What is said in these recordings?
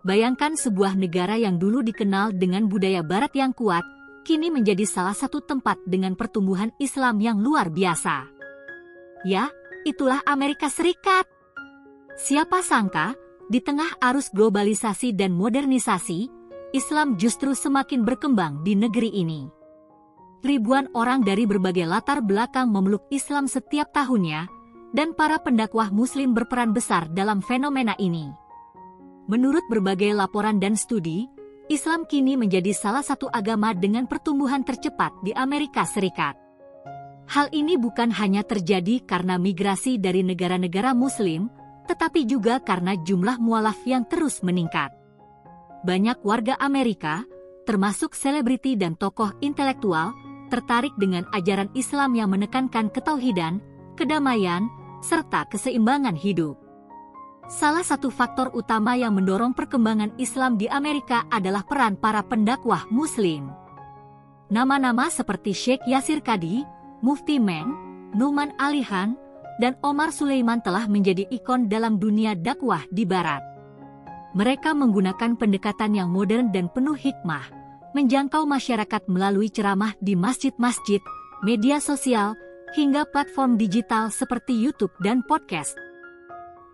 Bayangkan sebuah negara yang dulu dikenal dengan budaya barat yang kuat, kini menjadi salah satu tempat dengan pertumbuhan Islam yang luar biasa. Ya, itulah Amerika Serikat. Siapa sangka, di tengah arus globalisasi dan modernisasi, Islam justru semakin berkembang di negeri ini. Ribuan orang dari berbagai latar belakang memeluk Islam setiap tahunnya, dan para pendakwah Muslim berperan besar dalam fenomena ini. Menurut berbagai laporan dan studi, Islam kini menjadi salah satu agama dengan pertumbuhan tercepat di Amerika Serikat. Hal ini bukan hanya terjadi karena migrasi dari negara-negara Muslim, tetapi juga karena jumlah mualaf yang terus meningkat. Banyak warga Amerika, termasuk selebriti dan tokoh intelektual, tertarik dengan ajaran Islam yang menekankan ketauhidan, kedamaian, serta keseimbangan hidup. Salah satu faktor utama yang mendorong perkembangan Islam di Amerika adalah peran para pendakwah Muslim. Nama-nama seperti Sheikh Yasir Qadhi, Mufti Meng, Numan Alihan, dan Omar Sulaiman telah menjadi ikon dalam dunia dakwah di Barat. Mereka menggunakan pendekatan yang modern dan penuh hikmah, menjangkau masyarakat melalui ceramah di masjid-masjid, media sosial, hingga platform digital seperti YouTube dan podcast.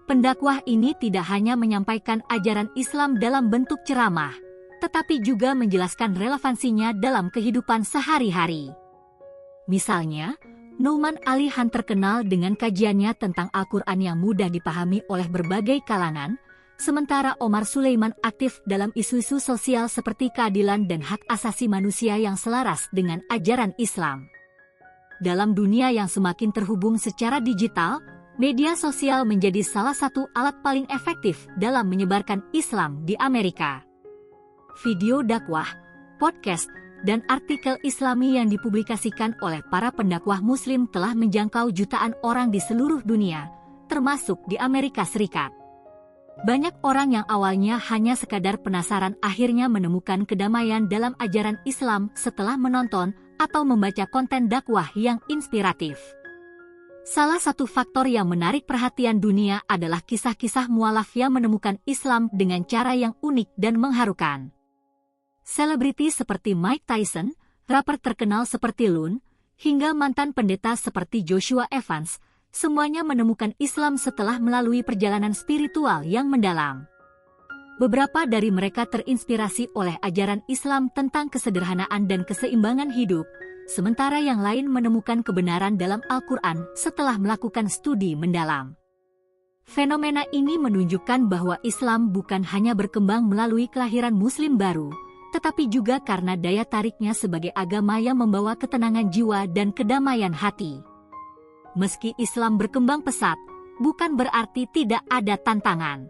Pendakwah ini tidak hanya menyampaikan ajaran Islam dalam bentuk ceramah, tetapi juga menjelaskan relevansinya dalam kehidupan sehari-hari. Misalnya, Numan Alihan terkenal dengan kajiannya tentang Al-Quran yang mudah dipahami oleh berbagai kalangan, sementara Omar Sulaiman aktif dalam isu-isu sosial seperti keadilan dan hak asasi manusia yang selaras dengan ajaran Islam. Dalam dunia yang semakin terhubung secara digital, media sosial menjadi salah satu alat paling efektif dalam menyebarkan Islam di Amerika. Video dakwah, podcast, dan artikel Islami yang dipublikasikan oleh para pendakwah Muslim telah menjangkau jutaan orang di seluruh dunia, termasuk di Amerika Serikat. Banyak orang yang awalnya hanya sekadar penasaran akhirnya menemukan kedamaian dalam ajaran Islam setelah menonton atau membaca konten dakwah yang inspiratif. Salah satu faktor yang menarik perhatian dunia adalah kisah-kisah mualaf yang menemukan Islam dengan cara yang unik dan mengharukan. Selebriti seperti Mike Tyson, rapper terkenal seperti Lun, hingga mantan pendeta seperti Joshua Evans, semuanya menemukan Islam setelah melalui perjalanan spiritual yang mendalam. Beberapa dari mereka terinspirasi oleh ajaran Islam tentang kesederhanaan dan keseimbangan hidup, sementara yang lain menemukan kebenaran dalam Al-Quran setelah melakukan studi mendalam. Fenomena ini menunjukkan bahwa Islam bukan hanya berkembang melalui kelahiran Muslim baru, tetapi juga karena daya tariknya sebagai agama yang membawa ketenangan jiwa dan kedamaian hati. Meski Islam berkembang pesat, bukan berarti tidak ada tantangan.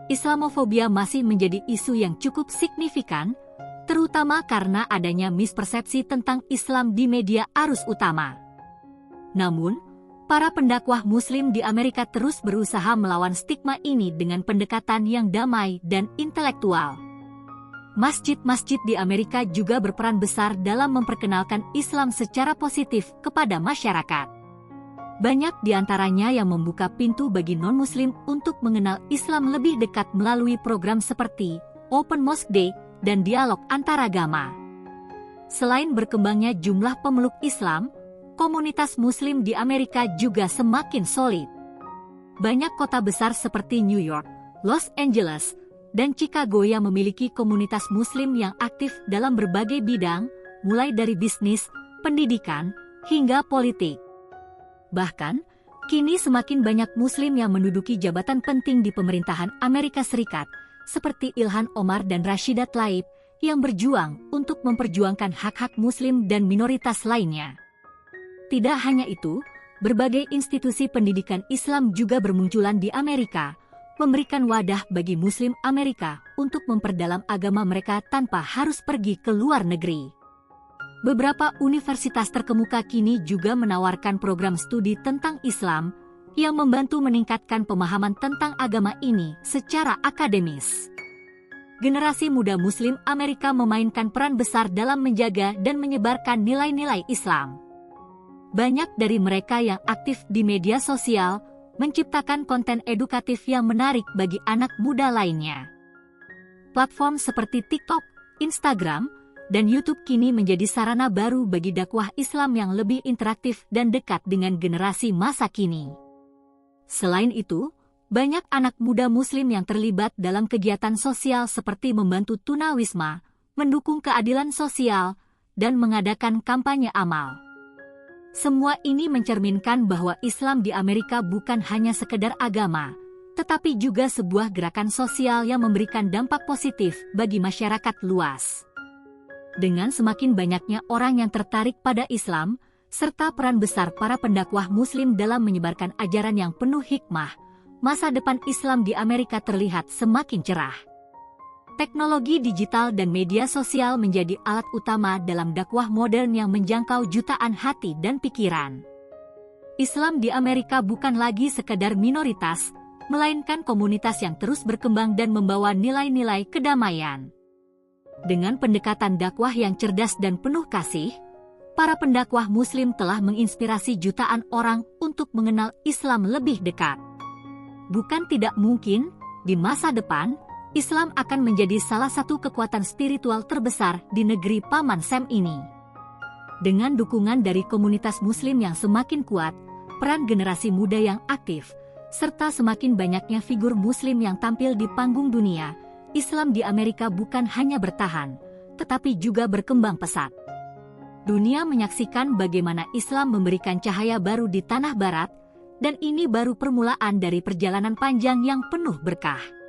Islamofobia masih menjadi isu yang cukup signifikan, terutama karena adanya mispersepsi tentang Islam di media arus utama. Namun, para pendakwah Muslim di Amerika terus berusaha melawan stigma ini dengan pendekatan yang damai dan intelektual. Masjid-masjid di Amerika juga berperan besar dalam memperkenalkan Islam secara positif kepada masyarakat. Banyak di antaranya yang membuka pintu bagi non-Muslim untuk mengenal Islam lebih dekat melalui program seperti Open Mosque Day dan dialog antaragama. Selain berkembangnya jumlah pemeluk Islam, komunitas Muslim di Amerika juga semakin solid. Banyak kota besar seperti New York, Los Angeles, dan Chicago yang memiliki komunitas Muslim yang aktif dalam berbagai bidang, mulai dari bisnis, pendidikan, hingga politik. Bahkan, kini semakin banyak Muslim yang menduduki jabatan penting di pemerintahan Amerika Serikat, seperti Ilhan Omar dan Rashida Tlaib, yang berjuang untuk memperjuangkan hak-hak Muslim dan minoritas lainnya. Tidak hanya itu, berbagai institusi pendidikan Islam juga bermunculan di Amerika, memberikan wadah bagi Muslim Amerika untuk memperdalam agama mereka tanpa harus pergi ke luar negeri. Beberapa universitas terkemuka kini juga menawarkan program studi tentang Islam yang membantu meningkatkan pemahaman tentang agama ini secara akademis. Generasi muda Muslim Amerika memainkan peran besar dalam menjaga dan menyebarkan nilai-nilai Islam. Banyak dari mereka yang aktif di media sosial menciptakan konten edukatif yang menarik bagi anak muda lainnya. Platform seperti TikTok, Instagram, dan YouTube kini menjadi sarana baru bagi dakwah Islam yang lebih interaktif dan dekat dengan generasi masa kini. Selain itu, banyak anak muda Muslim yang terlibat dalam kegiatan sosial seperti membantu tunawisma, mendukung keadilan sosial, dan mengadakan kampanye amal. Semua ini mencerminkan bahwa Islam di Amerika bukan hanya sekedar agama, tetapi juga sebuah gerakan sosial yang memberikan dampak positif bagi masyarakat luas. Dengan semakin banyaknya orang yang tertarik pada Islam, serta peran besar para pendakwah Muslim dalam menyebarkan ajaran yang penuh hikmah, masa depan Islam di Amerika terlihat semakin cerah. Teknologi digital dan media sosial menjadi alat utama dalam dakwah modern yang menjangkau jutaan hati dan pikiran. Islam di Amerika bukan lagi sekadar minoritas, melainkan komunitas yang terus berkembang dan membawa nilai-nilai kedamaian. Dengan pendekatan dakwah yang cerdas dan penuh kasih, para pendakwah Muslim telah menginspirasi jutaan orang untuk mengenal Islam lebih dekat. Bukan tidak mungkin, di masa depan, Islam akan menjadi salah satu kekuatan spiritual terbesar di negeri Paman Sam ini. Dengan dukungan dari komunitas Muslim yang semakin kuat, peran generasi muda yang aktif, serta semakin banyaknya figur Muslim yang tampil di panggung dunia, Islam di Amerika bukan hanya bertahan, tetapi juga berkembang pesat. Dunia menyaksikan bagaimana Islam memberikan cahaya baru di tanah barat, dan ini baru permulaan dari perjalanan panjang yang penuh berkah.